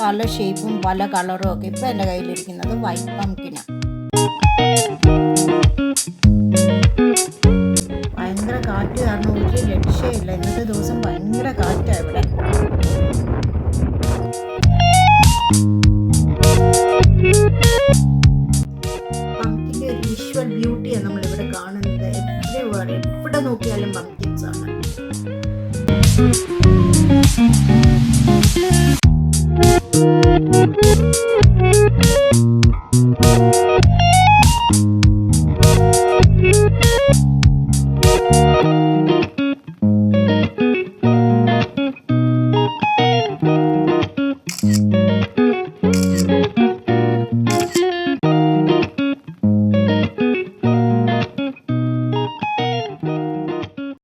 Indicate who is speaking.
Speaker 1: പല ഷേപ്പും പല കളറും ഒക്കെ. ഇപ്പം എൻ്റെ കയ്യിലിരിക്കുന്നത് വൈറ്റ് പംകിനാണ്. ഭയങ്കര കാറ്റ് കാരണം ഒരു രക്ഷയില്ല. ഇന്നത്തെ ദിവസം ഭയങ്കര കാറ്റാണ് ഇവിടെ. പംകിൻ്റെ ഒരു വിഷ്വൽ ബ്യൂട്ടിയാണ് നമ്മളിവിടെ കാണുന്നത്. എവിടെ നോക്കിയാലും പംകിൻസ് ആണ്.